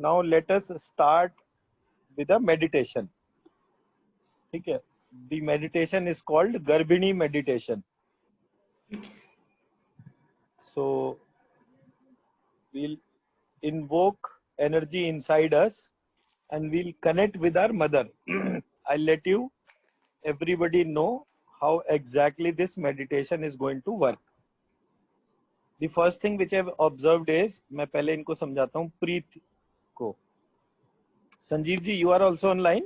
now let us start with a meditation. ठीक है? The meditation is called Garbhini meditation. So we'll invoke energy inside us and we'll connect with our mother. I'll let you everybody know how exactly this meditation is going to work. The first thing which I've observed is, मैं पहले इनको समझाता हूँ प्रीत को. Sanjeev ji, you are also online?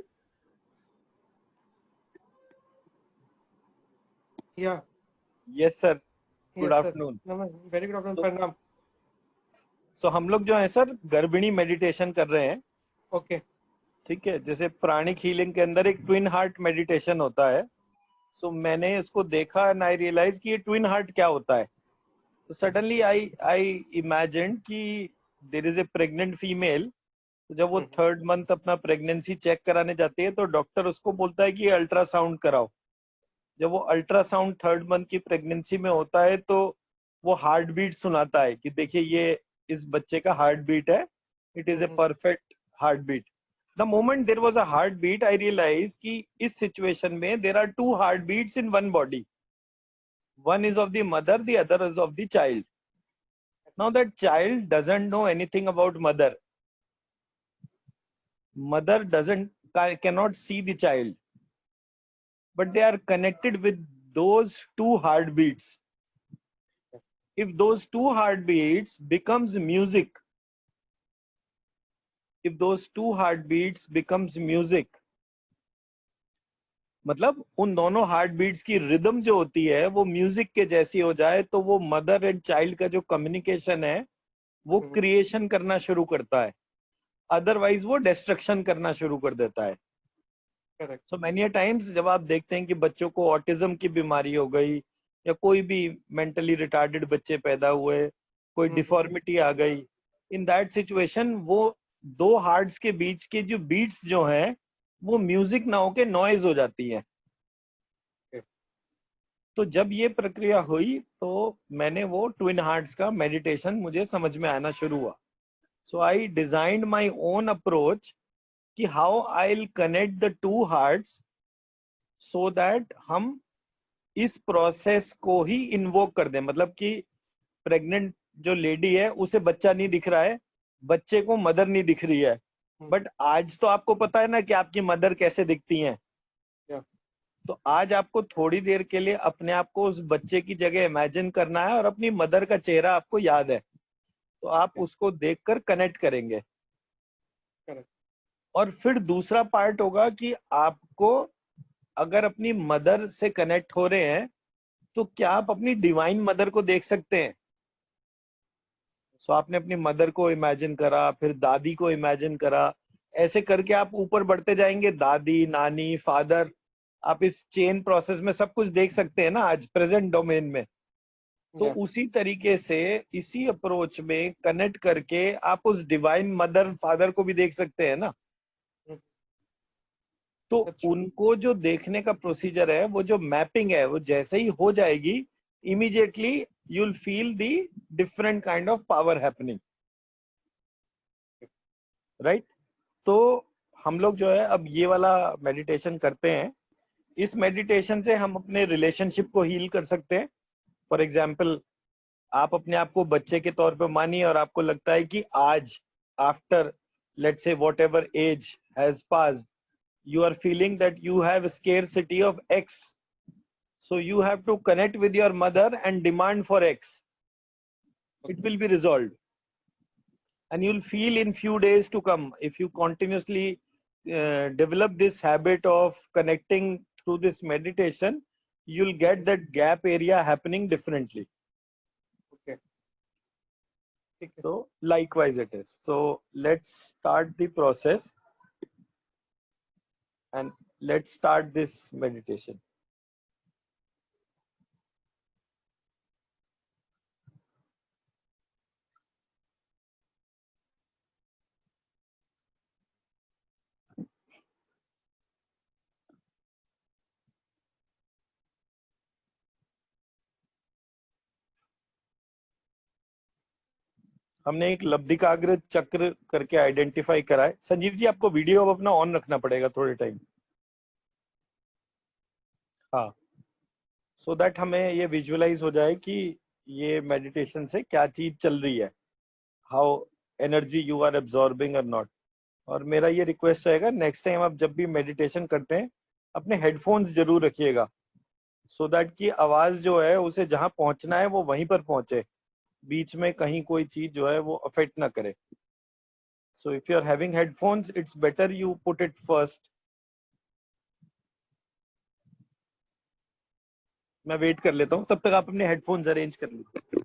Yeah. Yes sir. Good Yes, afternoon. sir. Very good afternoon. Pranam. So हम लोग जो है सर गर्भिणी मेडिटेशन कर रहे हैं. Okay. ठीक है, जैसे प्राणिक हीलिंग के अंदर एक ट्विन हार्ट मेडिटेशन होता है. सो मैंने इसको देखा एंड आई रियलाइज कि ये ट्विन हार्ट क्या होता है. तो सडनली आई इमेजिन कि there is a pregnant female. जब वो थर्ड मंथ अपना प्रेगनेंसी चेक कराने जाती है तो डॉक्टर उसको बोलता है कि अल्ट्रासाउंड कराओ. जब वो अल्ट्रासाउंड थर्ड मंथ की प्रेगनेंसी में होता है तो वो हार्ट बीट सुनाता है कि देखिए ये इस बच्चे का हार्ट बीट है. It is a perfect heart beat. The moment there was a heart beat I realise कि इस सिचुएशन में there are two heart beats in one body. One is of the mother, the other is of the child. Now that child doesn't know anything about mother. Mother cannot see the child, but they are connected with those two heartbeats. If those two heartbeats becomes music, if those two heartbeats becomes music, मतलब उन दोनों heart beats की rhythm जो होती है वो music के जैसी हो जाए तो वो मदर एंड चाइल्ड का जो कम्युनिकेशन है वो क्रिएशन करना शुरू करता है. अदरवाइज वो डिस्ट्रक्शन करना शुरू कर देता है. सो मेनी टाइम्स जब आप देखते हैं कि बच्चों को ऑटिज्म की बीमारी हो गई या कोई भी मेंटली रिटार्डेड बच्चे पैदा हुए, कोई डिफॉर्मिटी आ गई, इन दैट सिचुएशन वो दो हार्ट्स के बीच के जो बीट्स जो हैं वो म्यूजिक ना होके नॉइज हो जाती है. तो जब ये प्रक्रिया हुई तो मैंने वो ट्विन हार्ट्स का मेडिटेशन मुझे समझ में आना शुरू हुआ. So I designed my own approach कि how I'll connect the two hearts so that हम इस प्रोसेस को ही इन्वोक कर दें. मतलब कि प्रेग्नेंट जो लेडी है उसे बच्चा नहीं दिख रहा है, बच्चे को मदर नहीं दिख रही है, बट आज तो आपको पता है ना कि आपकी मदर कैसे दिखती हैं. तो आज आपको थोड़ी देर के लिए अपने आप को उस बच्चे की जगह इमेजिन करना है और अपनी मदर का चेहरा आपको याद है तो आप उसको देखकर कनेक्ट करेंगे. और फिर दूसरा पार्ट होगा कि आपको अगर अपनी मदर से कनेक्ट हो रहे हैं तो क्या आप अपनी डिवाइन मदर को देख सकते हैं. सो आपने अपनी मदर को इमेजिन करा, फिर दादी को इमेजिन करा, ऐसे करके आप ऊपर बढ़ते जाएंगे. दादी, नानी, फादर, आप इस चेन प्रोसेस में सब कुछ देख सकते हैं ना आज प्रेजेंट डोमेन में. तो उसी तरीके से इसी अप्रोच में कनेक्ट करके आप उस डिवाइन मदर फादर को भी देख सकते हैं ना. तो उनको जो देखने का प्रोसीजर है, वो जो मैपिंग है, वो जैसे ही हो जाएगी immediately you will feel the different kind of power happening. Right. तो हम लोग जो है अब ये वाला मेडिटेशन करते हैं. इस मेडिटेशन से हम अपने रिलेशनशिप को हील कर सकते हैं. फॉर एग्जाम्पल, आप अपने आप को बच्चे के तौर पे मानिए और आपको लगता है कि आज after let's say whatever age has passed you are feeling that you have a scarcity of X. So you have to connect with your mother and demand for X. It will be resolved. And you'll feel in few days to come, if you continuously develop this habit of connecting through this meditation, you'll get that gap area happening differently. Okay. So likewise it is. So let's start the process. And let's start this meditation. हमने एक लब्धिकाग्र चक्र करके identify करा है। संजीव जी आपको video अब अपना on रखना पड़ेगा थोड़े टाइम, हाँ, सो दैट हमें ये विजुअलाइज हो जाए कि ये मेडिटेशन से क्या चीज चल रही है, how energy you are absorbing और नॉट। और मेरा ये रिक्वेस्ट रहेगा, नेक्स्ट टाइम आप जब भी मेडिटेशन करते हैं अपने हेडफोन्स जरूर रखिएगा, सो दैट कि आवाज जो है उसे जहां पहुंचना है वो वहीं पर पहुंचे, बीच में कहीं कोई चीज जो है वो अफेक्ट ना करे। So if you are having headphones it's better you put it first. मैं वेट कर लेता हूँ, तब तक आप अपने हेडफोन्स अरेंज कर लीजिए।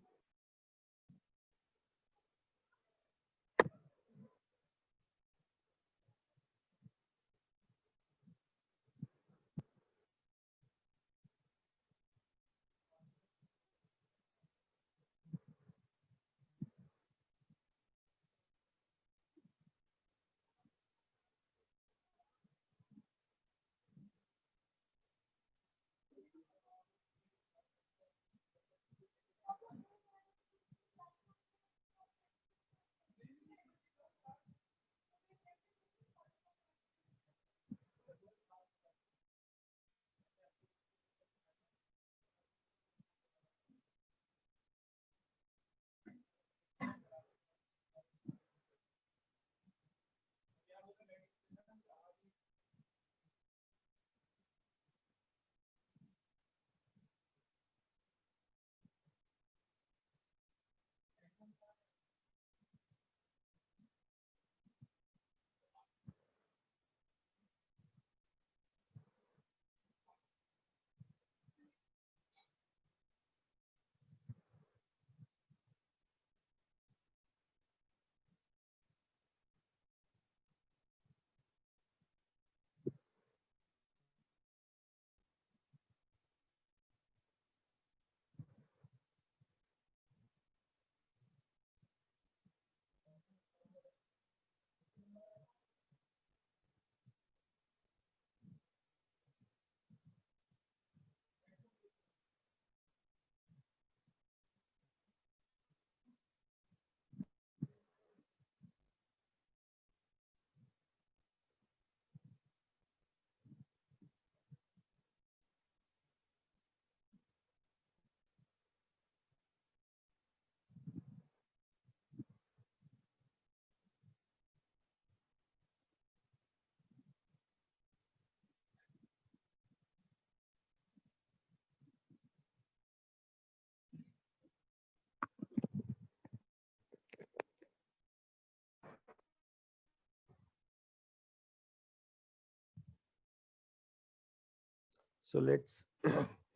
So let's,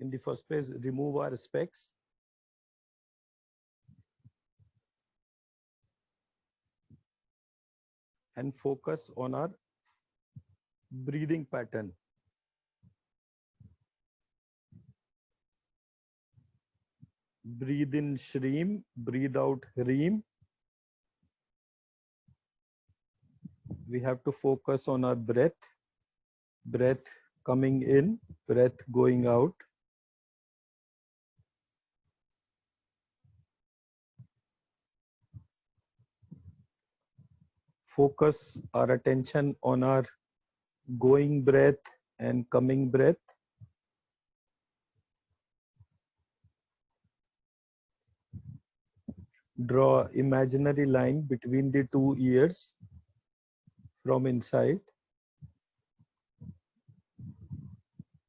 in the first place, remove our specs. And focus on our breathing pattern. Breathe in Shreem, breathe out Hreem. We have to focus on our breath. Breath coming in, breath going out. Focus our attention on our going breath and coming breath. Draw imaginary line between the two ears from inside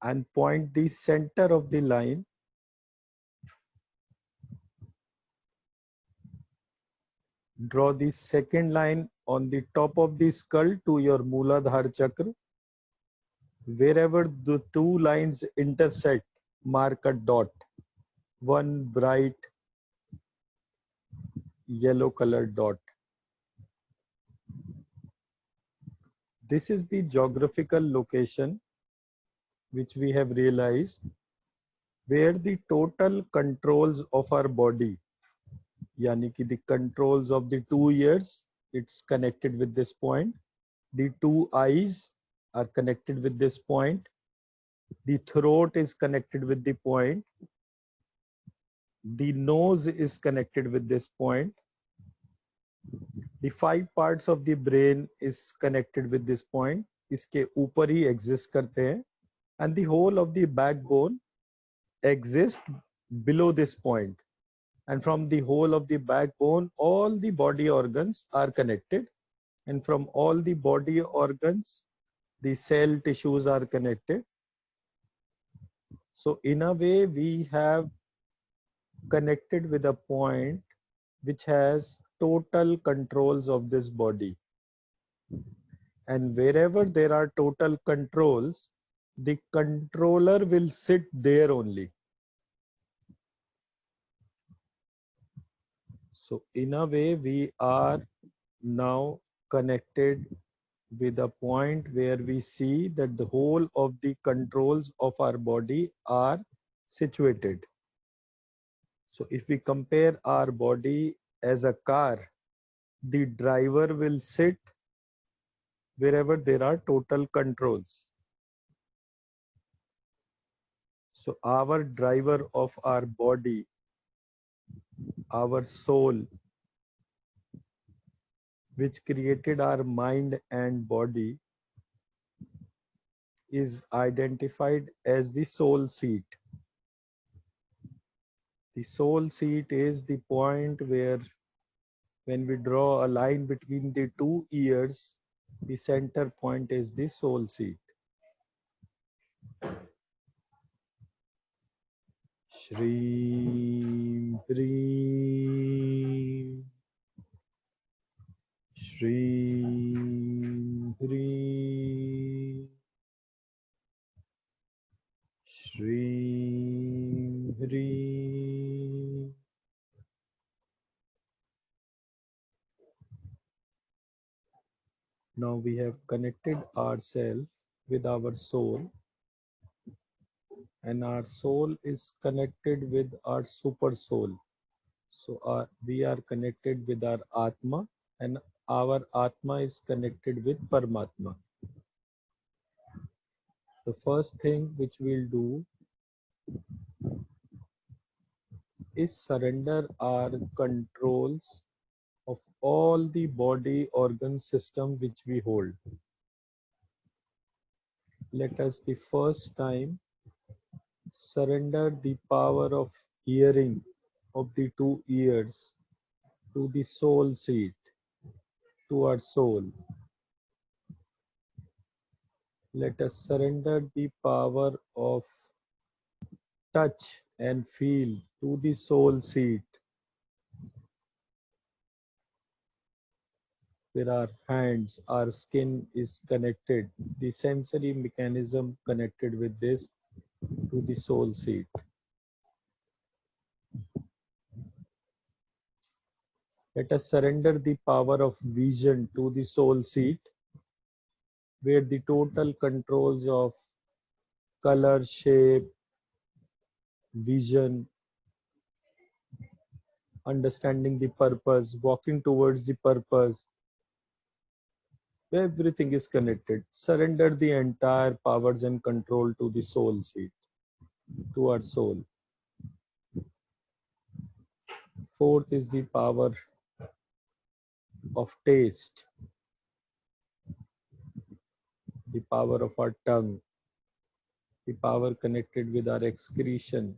and point the center of the line draw the second line on the top of the skull to your Mooladhara chakra. Wherever the two lines intersect, mark a dot, one bright yellow colored dot. This is the geographical location which we have realized where the total controls of our body, yani ki the controls of the 2 ears, it's connected with this point. The 2 eyes are connected with this point. The throat is connected with the point. The nose is connected with this point. The 5 parts of the brain is connected with this point. इसके ऊपर ही exist करते हैं. And the whole of the backbone exists below this point. And from the whole of the backbone, all the body organs are connected. And from all the body organs, the cell tissues are connected. So in a way, we have connected with a point which has total controls of this body. And wherever there are total controls, the controller will sit there only. So in a way, we are now connected with a point where we see that the whole of the controls of our body are situated. So if we compare our body as a car, the driver will sit wherever there are total controls. So our driver of our body, our soul, which created our mind and body, is identified as the soul seat. The soul seat is the point where, when we draw a line between the two ears, the center point is the soul seat. Shri Hri Shri Hri Shri Hri. Now we have connected ourselves with our soul, and our soul is connected with our super soul. So we are connected with our Atma, and our Atma is connected with Paramatma. The first thing which we'll do is surrender our controls of all the body organ system which we hold. Let us the first time surrender the power of hearing of the two ears to the soul seat, to our soul. Let us surrender the power of touch and feel to the soul seat, where our hands, our skin is connected, the sensory mechanism connected with this to the soul seat. Let us surrender the power of vision to the soul seat, where the total controls of color, shape, vision, understanding the purpose, walking towards the purpose, everything is connected. Surrender the entire powers and control to the soul seat, to our soul. Fourth is the power of taste, the power of our tongue, the power connected with our excretion,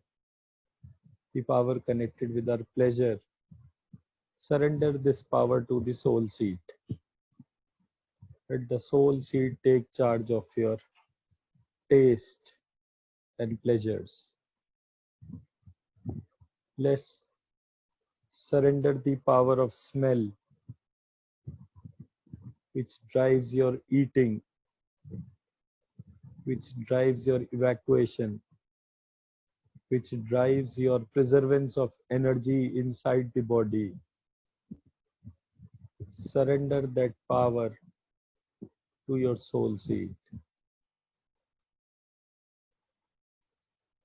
the power connected with our pleasure. Surrender this power to the soul seat. Let the soul seat take charge of your taste and pleasures. Let's surrender the power of smell, which drives your eating, which drives your evacuation, which drives your preservance of energy inside the body. Surrender that power to your soul seat.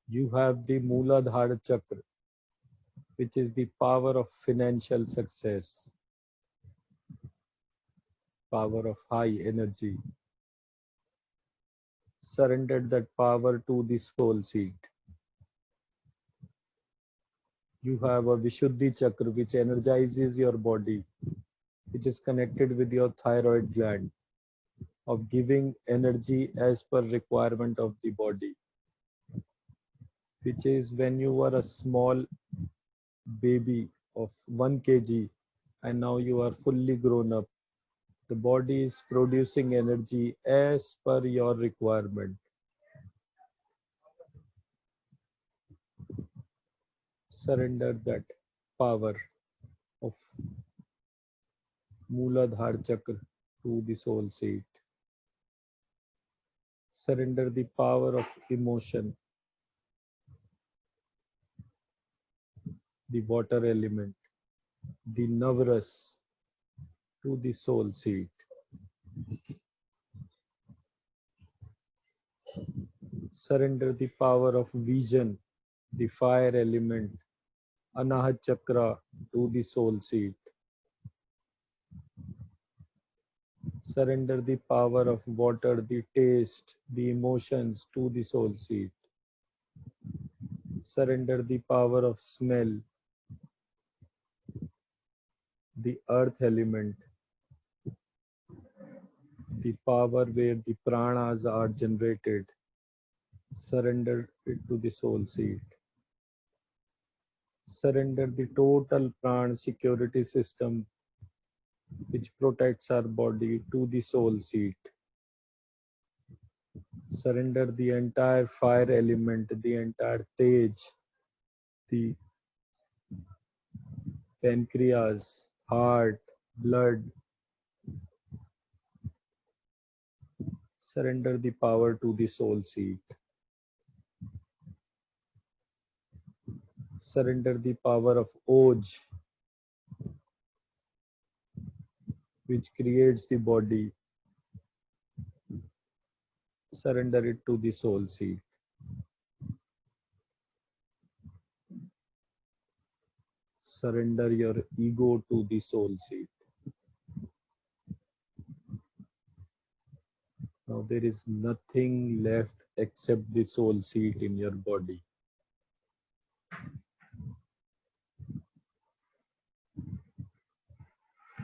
You have the Mooladhara Chakra, which is the power of financial success, power of high energy. Surrender that power to the soul seat. You have a Vishuddhi Chakra, which energizes your body, which is connected with your thyroid gland, of giving energy as per requirement of the body, which is when you were a small baby of 1 kg and now you are fully grown up. The body is producing energy as per your requirement. Surrender that power of Mooladhara Chakra to the soul seat. Surrender the power of emotion, the water element, the Navras to the soul seat. Surrender the power of vision, the fire element, Anahat Chakra to the soul seat. Surrender the power of water, the taste, the emotions to the soul seat. Surrender the power of smell, the earth element, the power where the pranas are generated. Surrender it to the soul seat. Surrender the total prana security system which protects our body to the soul seat. Surrender the entire fire element, the entire tej, the pancreas, heart, blood. Surrender the power to the soul seat. Surrender the power of Oj, which creates the body. Surrender it to the soul seat. Surrender your ego to the soul seat. Now there is nothing left except the soul seat in your body.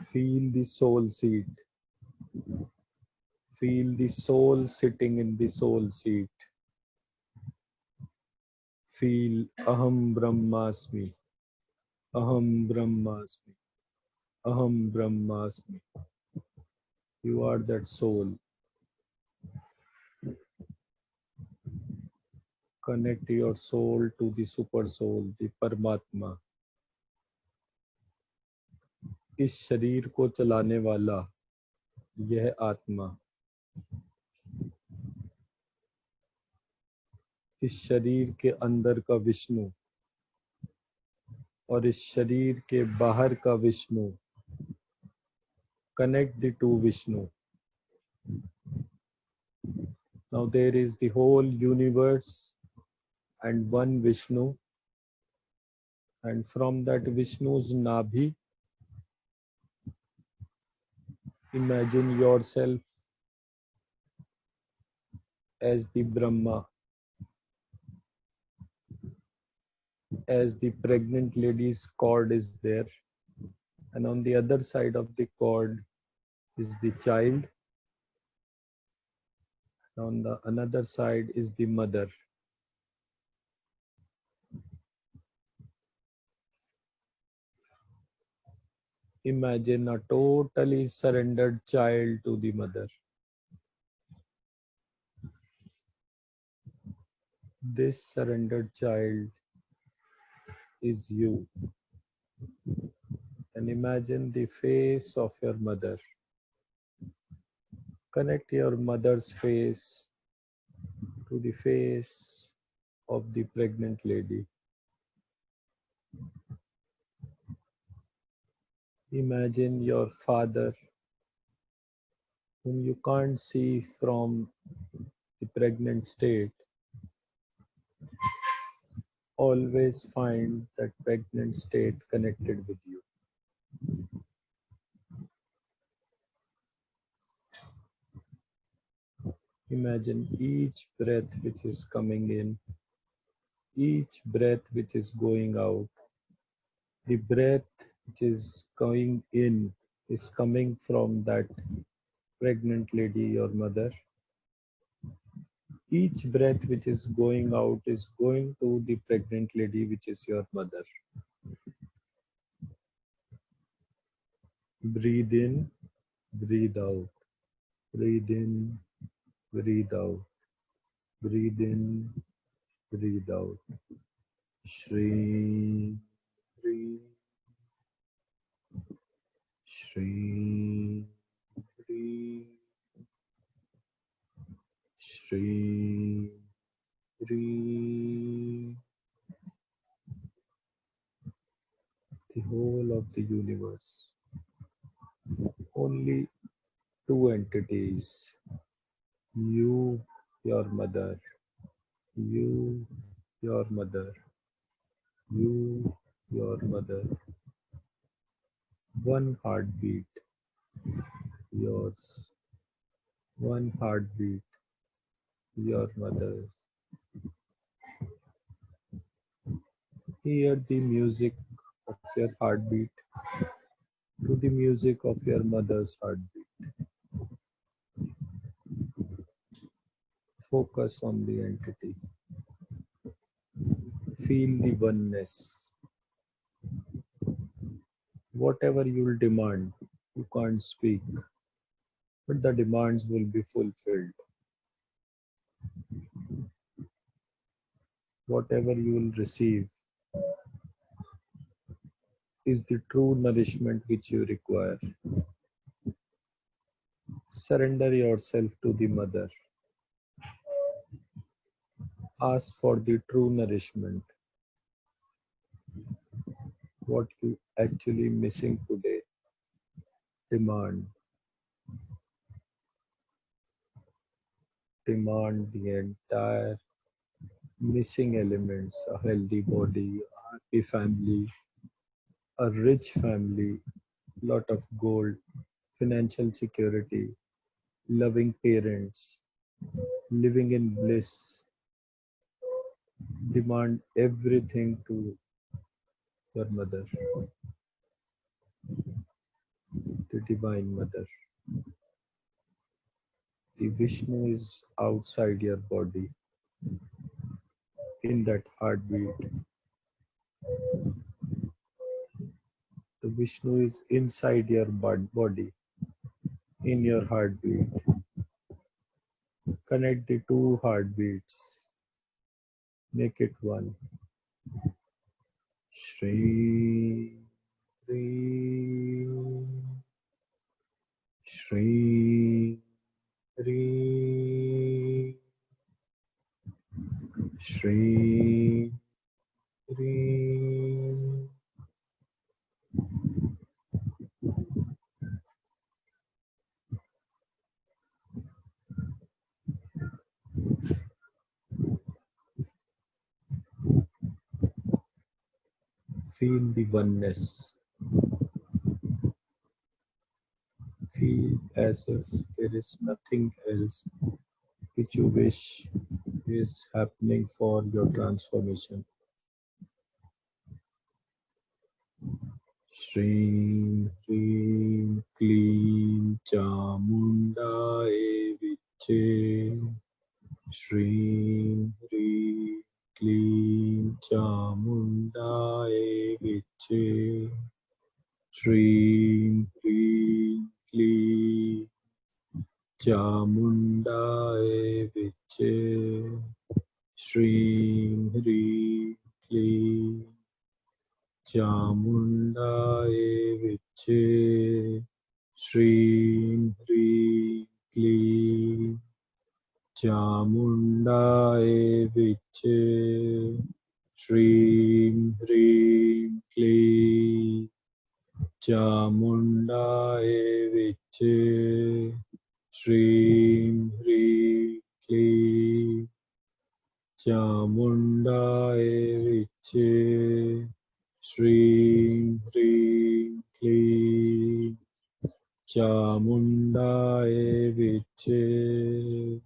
Feel the soul seat. Feel the soul sitting in the soul seat. Feel Aham Brahmasmi. Aham Brahmasmi. Aham Brahmasmi. You are that soul. Connect your soul to the super soul, the Paramatma. इस शरीर को चलाने वाला यह आत्मा, इस शरीर के अंदर का विष्णु और इस शरीर के बाहर का Vishnu, connect the two Vishnu. Now there is the whole universe and one Vishnu, and from that Vishnu's Nabhi, imagine yourself as the Brahma, as the pregnant lady's cord is there, and on the other side of the cord is the child, and on the another side is the mother. Imagine a totally surrendered child to the mother. This surrendered child is you. And imagine the face of your mother. Connect your mother's face to the face of the pregnant lady. Imagine your father, whom you can't see from the pregnant state. Always find that pregnant state connected with you. Imagine each breath which is coming in, each breath which is going out. The breath which is going in is coming from that pregnant lady, your mother. Each breath which is going out is going to the pregnant lady, which is your mother. Breathe in, breathe out. Breathe in, breathe out. Breathe in, breathe out. Shri, Shri, Shri, Shri, Shri, Shri. The whole of the universe. Only two entities. You, your mother. You, your mother. You, your mother. One heartbeat. Yours. One heartbeat. Your mother's. Hear the music of your heartbeat to the music of your mother's heartbeat. Focus on the entity. Feel the oneness. Whatever you will demand, you can't speak, but the demands will be fulfilled. Whatever you will receive is the true nourishment which you require. Surrender yourself to the mother. Ask for the true nourishment. What you actually missing today. Demand. Demand the entire missing elements, a healthy body, a happy family, a rich family, lot of gold, financial security, loving parents, living in bliss. Demand everything to your mother, the Divine Mother. The Vishnu is outside your body, in that heartbeat. The Vishnu is inside your body, in your heartbeat. Connect the two heartbeats. Make it one. Shri, Shri, Shri, Shri, Shri, Shri. Feel the oneness. Feel as if there is nothing else which you wish is happening for your transformation. Shrim, Hrim, Klim, Chamundaye Viche. Shrim, Hrim, Klim, Chamundaye Viche. Shrim, Hrim, Klim, Chamundaye Viche. Shrim, Hrim, Klim, Chamundaye Viche. Shrim, Hrim, Klim, Chamundaye Viche. Shrim, Hrim, Klim, Chamundaye Viche. Shrim, Hrim, Klim, Chamundaye Viche. Shrim, Hrim, Klim, Chamundaye Viche.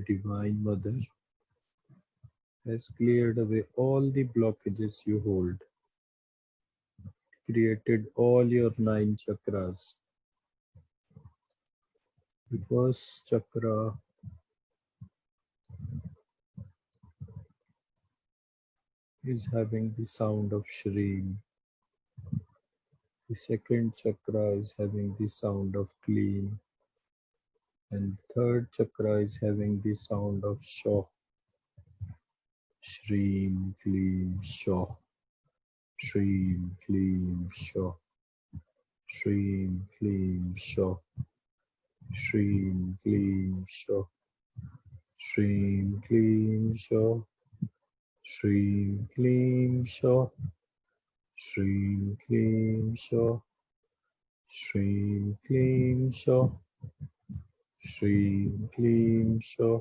Divine Mother has cleared away all the blockages you hold, created all your 9 chakras. The first chakra is having the sound of Shreem. The second chakra is having the sound of Clean. And third chakra is having the sound of Shaw. Shreem, Clean, Shaw. Shreem, Clean, Shaw. Shreem, Clean, Shaw. Shreem, Clean, Shaw. Shreem, Clean, Shaw. Shreem, Clean, Shaw. Shreem, Clean, Shaw. Shreem, Clean, Shaw. Shreem, Clean, Shaw.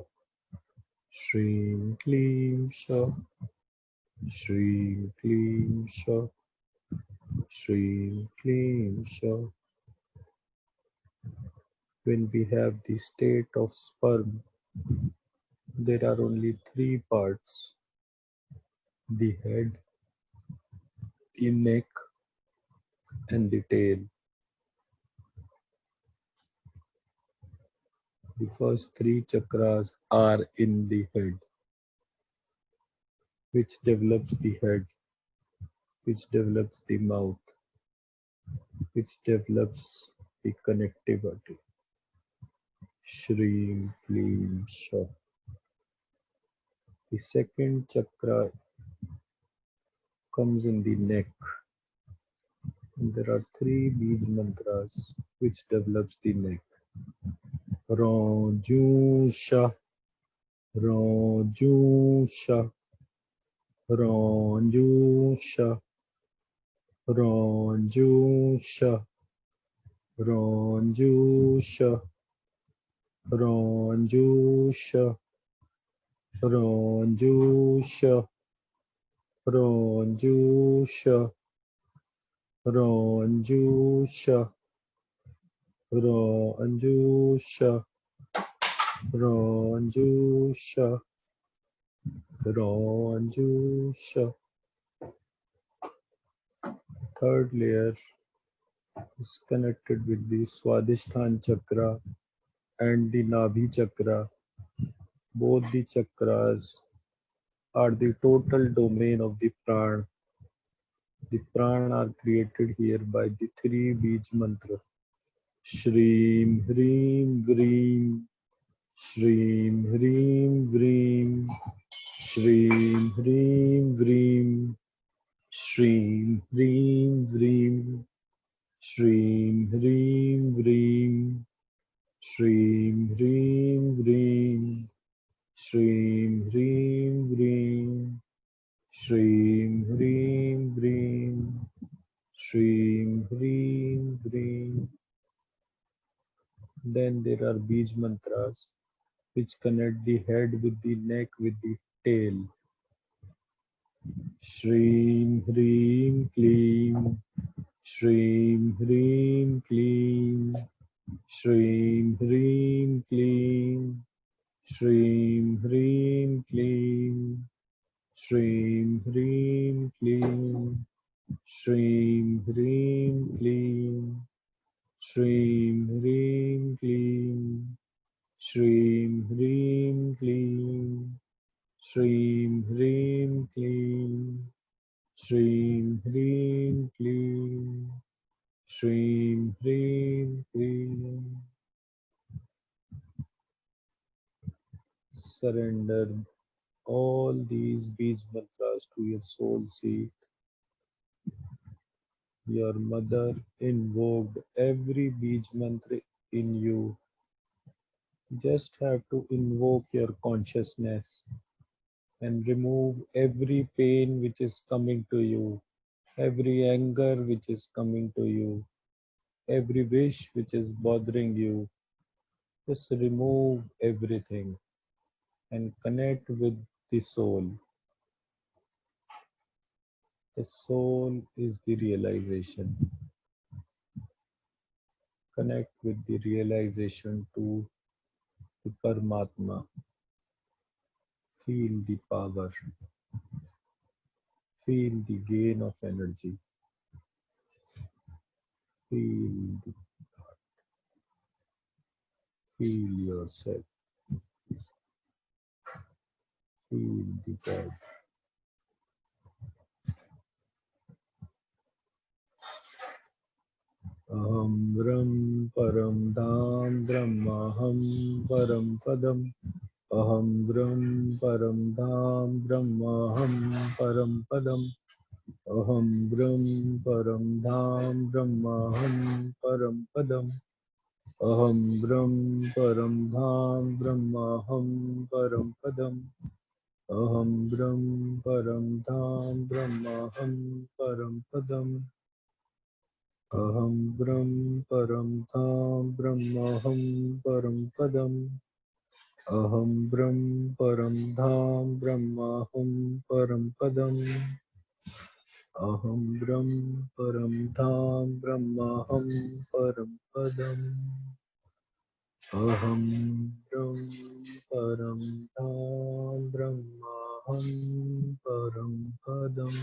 Shreem, Clean, Shaw. Shreem, Clean, Shaw. Shreem, Clean, Shaw. When we have the state of sperm, there are only 3 parts: the head, the neck, and the tail. The first 3 chakras are in the head, which develops the head, which develops the mouth, which develops the connectivity. Shreem, Clean, Shaw. The second chakra comes in the neck. And there are 3 Bij mantras which develops the neck. Ronjusha, Ronjusha, Ronjusha, Ronjusha, Ronjusha, Ronjusha, Ronjusha, Ronjusha, Ronjusha, Ronjusha, Ronjusha, Ronjusha. Third layer is connected with the Swadhisthana chakra and the Nabhi chakra. Both the chakras are the total domain of the prana. The prana are created here by the 3 Bij mantra. Shreem, Hreem, Vreem. Shreem, Hreem, Vreem. Shreem, Hreem, Vreem. Shreem, Hreem, Vreem. Shreem, Hreem, Vreem. Shreem, Hreem, Vreem. Shreem, Hreem, Vreem. Shreem, Hreem, Vreem. Shreem, Hreem, Vreem. Then there are Bij mantras which connect the head with the neck with the tail. Shreem, Hreem, Clean. Shreem, Hreem, Clean. Shreem, Hreem, Clean. Shreem, Hreem, Clean. Shreem, Hreem, Clean. Shreem, Hreem, Clean. Shreem, Hreem, Clean. Shreem, Hreem, Clean. Shreem, Hreem, Clean. Shreem, Hreem, Clean. Shreem, Hreem, Clean. Surrender all these Bij mantras to your soul seat. Your mother invoked every Bij mantra in you. Just have to invoke your consciousness and remove every pain which is coming to you, every anger which is coming to you, every wish which is bothering you. Just remove everything and connect with the soul. The soul is the realization. Connect with the realization to the Paramatma. Feel the power. Feel the gain of energy. Feel the, feel yourself. Feel the God. Aham Brahm Param Dham Brahmaham Param Padam. Aham Brahm Param Dham Brahmaham Param Padam. Aham Brahm Param Dham Brahmaham Param Padam. Aham Brahm Param Dham Brahmaham Param Padam. Aham Brahm Param Dham Brahmaham Param Padam. Aham Brahm Param Dham Brahmaham Param Padam. Aham Brahm Param Dham Brahmaham Param Padam. Aham Brahm Param Dham Brahmaham Param Padam. Aham Brahm Param Dham Brahmaham Param Padam.